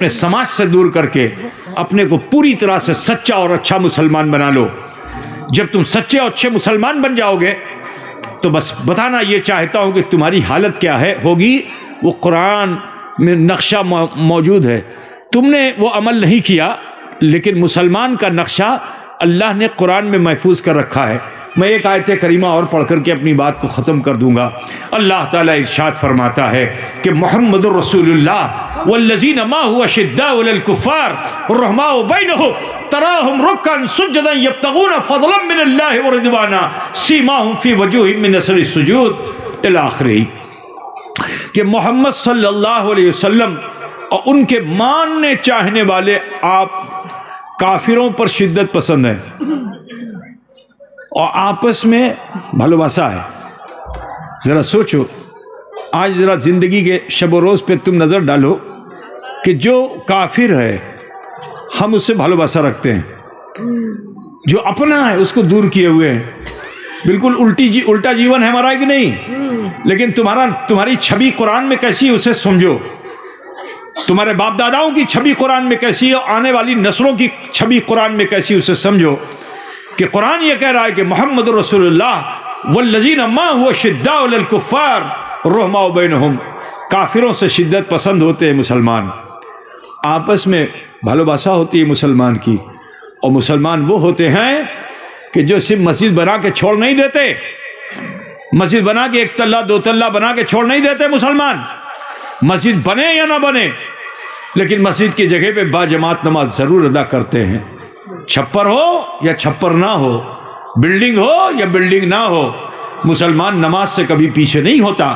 अपने समाज से दूर करके अपने को पूरी तरह से सच्चा और अच्छा मुसलमान बना लो। जब तुम सच्चे और अच्छे मुसलमान बन जाओगे तो बस बताना ये चाहता हूँ कि तुम्हारी हालत क्या है होगी। वो कुरान में नक्शा मौजूद है, तुमने वो अमल नहीं किया, लेकिन मुसलमान का नक्शा अल्लाह ने कुरान में महफूज कर रखा है। मैं एक आयत करीमा और पढ़ करके अपनी बात को ख़त्म कर दूंगा। अल्लाह ताला इरशाद फरमाता है कि मुहम्मदुर रसूलुल्लाह वल्लज़ीना माहु अशिद्दाउ अलल कुफ़्फ़ार रहमाउ बैनहुम तराहुम रुक्कन सुज्जदन यब्तगून फज़लन मिनल्लाहि व रिदवाना सीमाहुम फी वजूहिहिम मिन असरि सुजूद इला आखिरी। कि मोहम्मद सल्लल्लाहु अलैहि वसल्लम और उनके मानने चाहने वाले आप काफिरों पर शिद्दत पसंद है और आपस में भालोबासा है। ज़रा सोचो, आज ज़रा ज़िंदगी के शब रोज़ पे तुम नज़र डालो कि जो काफिर है हम उससे भालोबासा रखते हैं, जो अपना है उसको दूर किए हुए हैं। बिल्कुल उल्टा जीवन है हमारा कि नहीं? लेकिन तुम्हारी छवि कुरान में कैसी है उसे समझो। तुम्हारे बाप दादाओं की छवि कुरान में कैसी है, आने वाली नस्लों की छवि कुरान में कैसी उसे समझो। कि कुरान ये कह रहा है कि मोहम्मद रसूलुल्लाह वल्लज़ीना माहु अशिद्दाउ अलल कुफ़्फ़ार रहमाउ बैनहुम, काफिरों से शिद्दत पसंद होते हैं मुसलमान, आपस में भालोबासा होती है मुसलमान की। और मुसलमान वो होते हैं कि जो सिर्फ मस्जिद बना के छोड़ नहीं देते, मस्जिद बना के एक तल्ला दो तल्ला बना के छोड़ नहीं देते मुसलमान। मस्जिद बने या ना बने, लेकिन मस्जिद की जगह पे बाजमात नमाज जरूर अदा करते हैं। छप्पर हो या छप्पर ना हो, बिल्डिंग हो या बिल्डिंग ना हो, मुसलमान नमाज से कभी पीछे नहीं होता।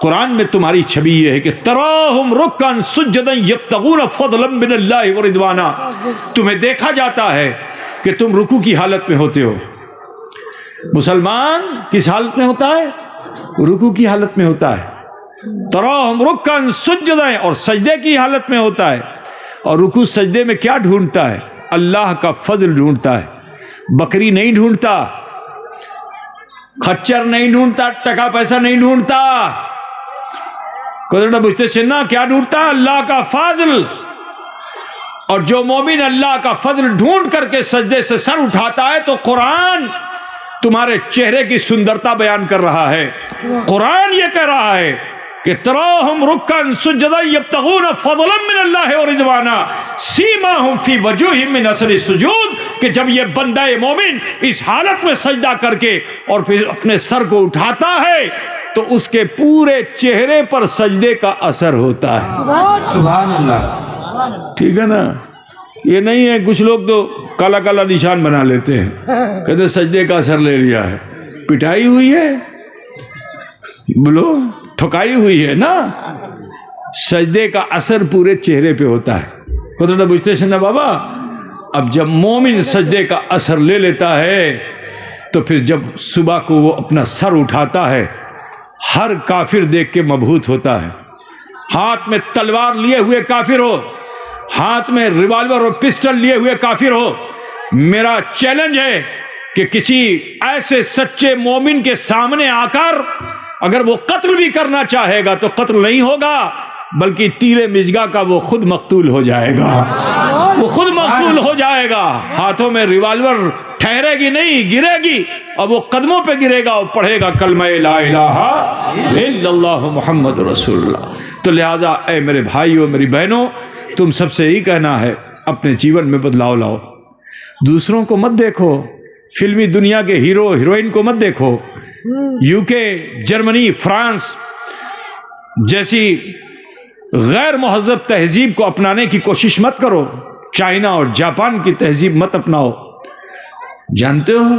कुरान में तुम्हारी छवि ये है कि तराहुम रुक्कन सुज्जदन यब्तगून फज़लन मिनल्लाहि व रिदवाना, तुम्हें देखा जाता है कि तुम रुकू की हालत में होते हो। मुसलमान किस हालत में होता है? रुकू की हालत में होता है। तराहुम रुक्कन सुज्जदन, और सजदे की हालत में होता है। और रुकू सजदे में क्या ढूंढता है? अल्लाह का फजल ढूंढता है। बकरी नहीं ढूंढता, खच्चर नहीं ढूंढता, टका पैसा नहीं ढूंढता, बुझते चिन्ना क्या ढूंढता? अल्लाह का फजल। और जो मोमिन अल्लाह का फजल ढूंढ करके सजदे से सर उठाता है तो कुरान तुम्हारे चेहरे की सुंदरता बयान कर रहा है। कुरान ये कह रहा है कि तराहुम रुक्कन सुज्जदन यब्तगून फज़लन मिनल्लाहि व रिदवाना सीमाहुम फी वजूहिहिम मिन असरि सुजूद, कि जब ये बंदा मोमिन इस हालत में सजदा करके और फिर अपने सर को उठाता है तो उसके पूरे चेहरे पर सजदे का असर होता है। सुभान अल्लाह। ठीक है ना? ये नहीं है कुछ लोग तो काला काला निशान बना लेते हैं, कहते सजदे का असर ले लिया है। पिटाई हुई है, बोलो ठुकाई हुई है ना। सजदे का असर पूरे चेहरे पे होता है। तो बुझते ना बाबा। अब जब मोमिन सजदे का असर ले लेता है तो फिर जब सुबह को वो अपना सर उठाता है, हर काफिर देख के मबहूत होता है। हाथ में तलवार लिए हुए काफिर हो, हाथ में रिवॉल्वर और पिस्टल लिए हुए काफिर हो, मेरा चैलेंज है कि किसी ऐसे सच्चे मोमिन के सामने आकर अगर वो कत्ल भी करना चाहेगा तो कत्ल नहीं होगा, बल्कि तीरे मिजगा का वो खुद मकतूल हो जाएगा। वो खुद मकतूल हो जाएगा। हाथों में रिवॉल्वर ठहरेगी नहीं, गिरेगी, और वो कदमों पे गिरेगा और पढ़ेगा कलमा ला इलाहा इल्लल्लाह मुहम्मद रसूलुल्लाह। तो लिहाजा ऐ मेरे भाइयों मेरी बहनों, तुम सबसे यही कहना है अपने जीवन में बदलाव लाओ। दूसरों को मत देखो, फिल्मी दुनिया के हीरो हीरोइन को मत देखो। यूके, जर्मनी, फ्रांस जैसी गैर महज़ब तहजीब को अपनाने की कोशिश मत करो। चाइना और जापान की तहजीब मत अपनाओ। जानते हो,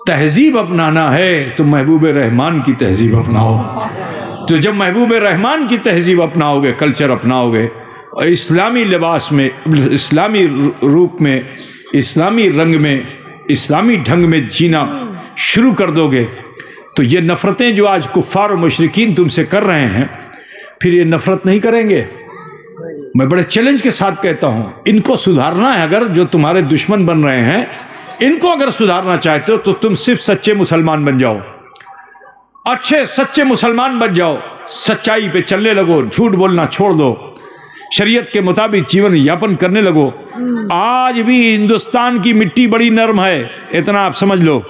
तहजीब अपनाना है तो महबूब रहमान की तहजीब अपनाओ। तो जब महबूब रहमान की तहजीब अपनाओगे, कल्चर अपनाओगे, और इस्लामी लिबास में, इस्लामी रूप में, इस्लामी रंग में, इस्लामी ढंग में जीना शुरू कर दोगे, तो ये नफ़रतें जो आज कुफ़ार और मुशरिकीन तुमसे कर रहे हैं, फिर ये नफ़रत नहीं करेंगे। मैं बड़े चैलेंज के साथ कहता हूं, इनको सुधारना है। अगर जो तुम्हारे दुश्मन बन रहे हैं, इनको अगर सुधारना चाहते हो तो तुम सिर्फ सच्चे मुसलमान बन जाओ, अच्छे सच्चे मुसलमान बन जाओ, सच्चाई पे चलने लगो, झूठ बोलना छोड़ दो। शरीयत के मुताबिक जीवन यापन करने लगो। आज भी हिंदुस्तान की मिट्टी बड़ी नरम है, इतना आप समझ लो।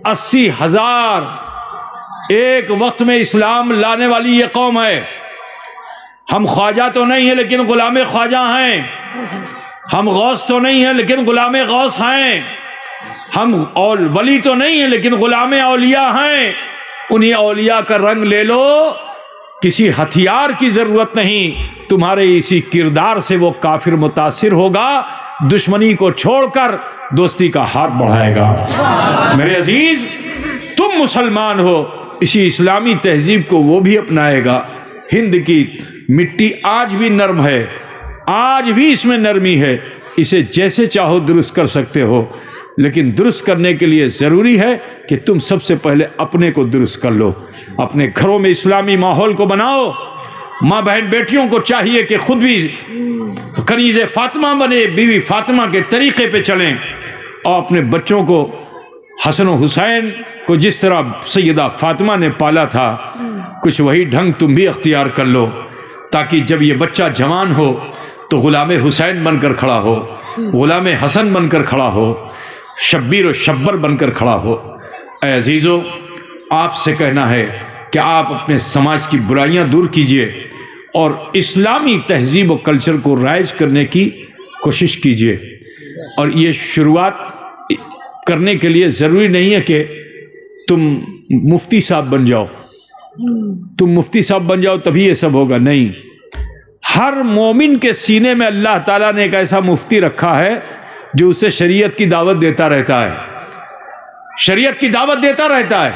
80,000 एक वक्त में इस्लाम लाने वाली ये कौम है। हम ख्वाजा तो नहीं है लेकिन गुलाम ख्वाजा हैं, हम गौस तो नहीं है लेकिन गुलाम गौस हैं, हम और वली तो नहीं है लेकिन गुलाम औलिया हैं। उन्हीं औलिया का रंग ले लो, किसी हथियार की जरूरत नहीं, तुम्हारे इसी किरदार से वो काफिर मुतासिर होगा, दुश्मनी को छोड़कर दोस्ती का हाथ बढ़ाएगा। मेरे अजीज, तुम मुसलमान हो, इसी इस्लामी तहजीब को वो भी अपनाएगा। हिंद की मिट्टी आज भी नरम है, आज भी इसमें नरमी है, इसे जैसे चाहो दुरुस्त कर सकते हो, लेकिन दुरुस्त करने के लिए ज़रूरी है कि तुम सबसे पहले अपने को दुरुस्त कर लो। अपने घरों में इस्लामी माहौल को बनाओ। माँ बहन बेटियों को चाहिए कि खुद भी कनीज़े फातिमा बने, बीवी फातिमा के तरीक़े पे चलें, और अपने बच्चों को हसन और हुसैन को जिस तरह सैयदा फातिमा ने पाला था, कुछ वही ढंग तुम भी अख्तियार कर लो, ताकि जब ये बच्चा जवान हो तो गुलाम हुसैन बनकर खड़ा हो, गुलाम हसन बनकर खड़ा हो, शब्बीर और शब्बर बनकर खड़ा हो। ऐ अजीज़ों, आपसे कहना है कि आप अपने समाज की बुराइयां दूर कीजिए और इस्लामी तहजीब और कल्चर को राइज करने की कोशिश कीजिए। और ये शुरुआत करने के लिए ज़रूरी नहीं है कि तुम मुफ्ती साहब बन जाओ, तुम मुफ्ती साहब बन जाओ तभी ये सब होगा, नहीं। हर मोमिन के सीने में अल्लाह ताला ने एक ऐसा मुफ्ती रखा है जो उसे शरीयत की दावत देता रहता है, शरीयत की दावत देता रहता है,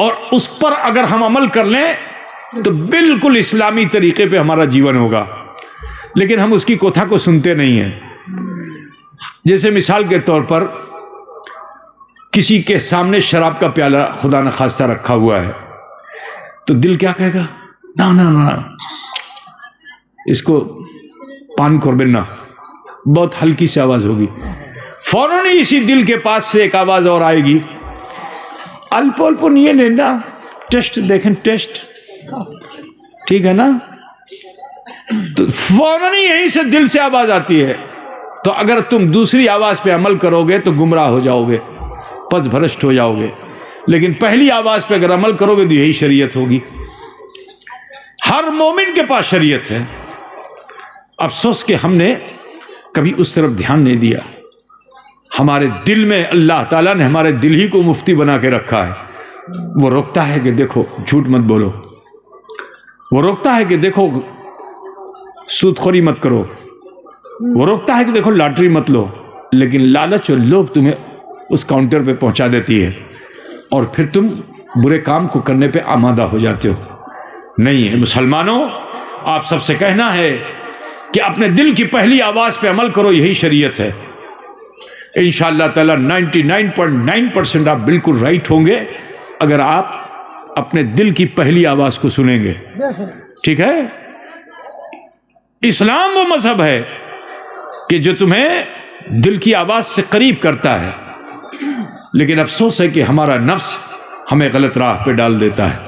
और उस पर अगर हम अमल कर लें तो बिल्कुल इस्लामी तरीके पे हमारा जीवन होगा। लेकिन हम उसकी कोथा को सुनते नहीं हैं। जैसे मिसाल के तौर पर किसी के सामने शराब का प्याला खुदा न खास्ता रखा हुआ है, तो दिल क्या कहेगा? ना ना ना, इसको पान करबे ना। बहुत हल्की सी आवाज होगी, फौरन ही इसी दिल के पास से एक आवाज और आएगी, अल्प अल्प ये नहीं ना, टेस्ट देखें, टेस्ट ठीक है ना। तो फौरन ही यहीं से दिल से आवाज आती है। तो अगर तुम दूसरी आवाज पे अमल करोगे तो गुमराह हो जाओगे, पथ भ्रष्ट हो जाओगे, लेकिन पहली आवाज पे अगर अमल करोगे तो यही शरीयत होगी। हर मोमिन के पास शरीयत है। अफसोस कि हमने कभी उस तरफ ध्यान नहीं दिया। हमारे दिल में अल्लाह ताला ने हमारे दिल ही को मुफ्ती बना के रखा है। वो रोकता है कि देखो झूठ मत बोलो, वो रोकता है कि देखो सूदखोरी मत करो, वो रोकता है कि देखो लॉटरी मत लो, लेकिन लालच और लोभ तुम्हें उस काउंटर पे पहुंचा देती है और फिर तुम बुरे काम को करने पे आमादा हो जाते हो। नहीं है मुसलमानों, आप सबसे कहना है कि अपने दिल की पहली आवाज पे अमल करो, यही शरीयत है। इंशाअल्लाह ताला 99.9% आप बिल्कुल राइट होंगे अगर आप अपने दिल की पहली आवाज को सुनेंगे। ठीक है, इस्लाम वो मजहब है कि जो तुम्हें दिल की आवाज से करीब करता है, लेकिन अफसोस है कि हमारा नफ्स हमें गलत राह पे डाल देता है।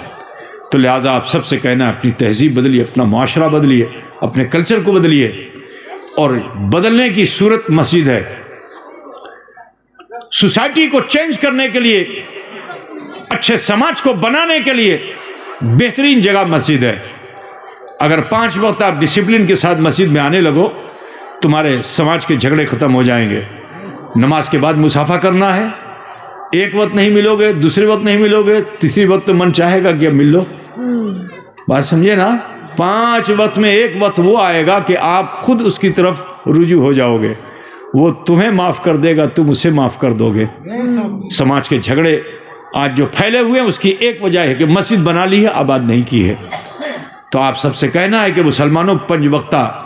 तो लिहाजा आप सबसे कहना है अपनी तहजीब बदलिए, अपना मुआशरा बदलिए, अपने कल्चर को बदलिए। और बदलने की सूरत मस्जिद है। सोसाइटी को चेंज करने के लिए, अच्छे समाज को बनाने के लिए बेहतरीन जगह मस्जिद है। अगर 5 वक्त आप डिसिप्लिन के साथ मस्जिद में आने लगो, तुम्हारे समाज के झगड़े खत्म हो जाएंगे। नमाज के बाद मुसाफा करना है, एक वक्त नहीं मिलोगे, दूसरे वक्त नहीं मिलोगे, तीसरी वक्त तो मन चाहेगा कि अब मिल लो। बात समझे ना? 5 वक्त में एक वक्त वो आएगा कि आप खुद उसकी तरफ रुजू हो जाओगे, वो तुम्हें माफ कर देगा, तुम उसे माफ कर दोगे। समाज के झगड़े आज जो फैले हुए हैं उसकी एक वजह है कि मस्जिद बना ली है, आबाद नहीं की है। तो आप सबसे कहना है कि मुसलमानों 5 वक्ता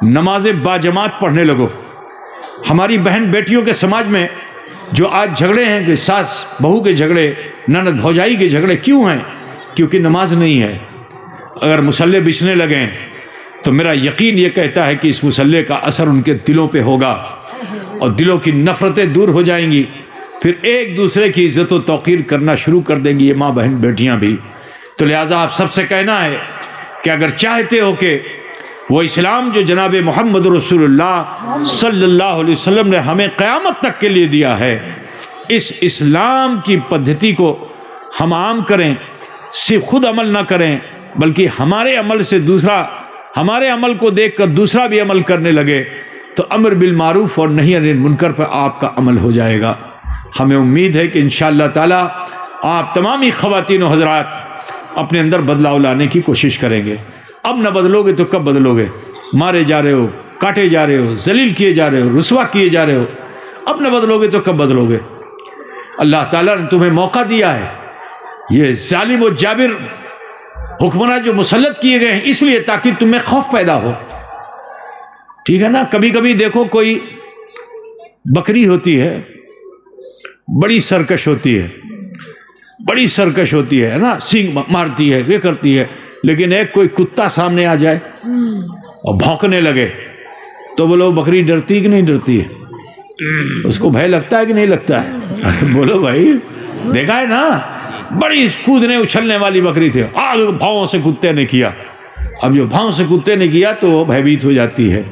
नमाजें बाजमात पढ़ने लगो। हमारी बहन बेटियों के समाज में जो आज झगड़े हैं कि सास बहू के झगड़े, ननद भौजाई के झगड़े क्यों हैं? क्योंकि नमाज नहीं है। अगर मुसल्ले बिछने लगें तो मेरा यकीन ये कहता है कि इस मुसल्ले का असर उनके दिलों पे होगा और दिलों की नफरतें दूर हो जाएंगी। फिर एक दूसरे की इज्जत और तौकीर करना शुरू कर देंगी ये माँ बहन बेटियाँ भी। तो लिहाजा आप सबसे कहना है कि अगर चाहते हो कि वो इस्लाम जो जनाब मोहम्मद रसूलुल्लाह सल्लल्लाहु अलैहि वसल्लम ने हमें क़यामत तक के लिए दिया है, इस इस्लाम की पद्धति को हम आम करें, सिर्फ खुद अमल ना करें बल्कि हमारे अमल से दूसरा, हमारे अमल को देखकर दूसरा भी अमल करने लगे, तो अम्र बिल मारूफ और नही अनिल मुनकर पर आपका अमल हो जाएगा। हमें उम्मीद है कि इंशाअल्लाह ताला आप तमाम ही ख़वातीन और हज़रात अपने अंदर बदलाव लाने की कोशिश करेंगे। अब न बदलोगे तो कब बदलोगे? मारे जा रहे हो, काटे जा रहे हो, जलील किए जा रहे हो, रुसवा किए जा रहे हो, अब न बदलोगे तो कब बदलोगे? अल्लाह ताला ने तुम्हें मौका दिया है, ये जालिम और जाबिर हुक्मरान जो मुसल्लत किए गए हैं इसलिए ताकि तुम्हें खौफ पैदा हो। ठीक है ना? कभी कभी देखो कोई बकरी होती है, बड़ी सरकश होती है, बड़ी सरकश होती है ना, सींग मारती है, ये करती है, लेकिन एक कोई कुत्ता सामने आ जाए और भौंकने लगे तो बोलो बकरी डरती कि नहीं डरती है? उसको भय लगता है कि नहीं लगता है? अरे बोलो भाई, देखा है ना, बड़ी कूदने उछलने वाली बकरी थी, आग भावों से कुत्ते ने किया। अब जो भाव से कुत्ते ने किया तो वो भयभीत हो जाती है।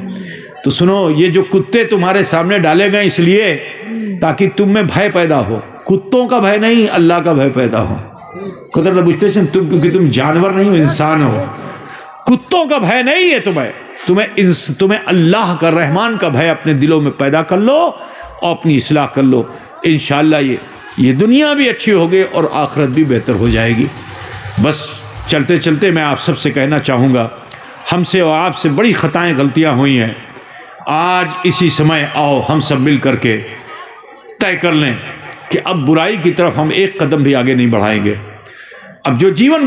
तो सुनो, ये जो कुत्ते तुम्हारे सामने डाले गए इसलिए ताकि तुम में भय पैदा हो, कुत्तों का भय नहीं, अल्लाह का भय पैदा हो। कुदरत बुझते तुम, क्योंकि तुम जानवर नहीं हो, इंसान हो। कुत्तों का भय नहीं है तुम्हें अल्लाह का, रहमान का भय अपने दिलों में पैदा कर लो और अपनी इस्लाह कर लो। इंशाअल्लाह ये दुनिया भी अच्छी होगी और आखिरत भी बेहतर हो जाएगी। बस चलते चलते मैं आप सबसे कहना चाहूँगा, हमसे और आपसे बड़ी ख़ताएँ गलतियाँ हुई हैं। आज इसी समय आओ हम सब मिल करके तय कर लें कि अब बुराई की तरफ हम एक कदम भी आगे नहीं बढ़ाएंगे। अब जो जीवन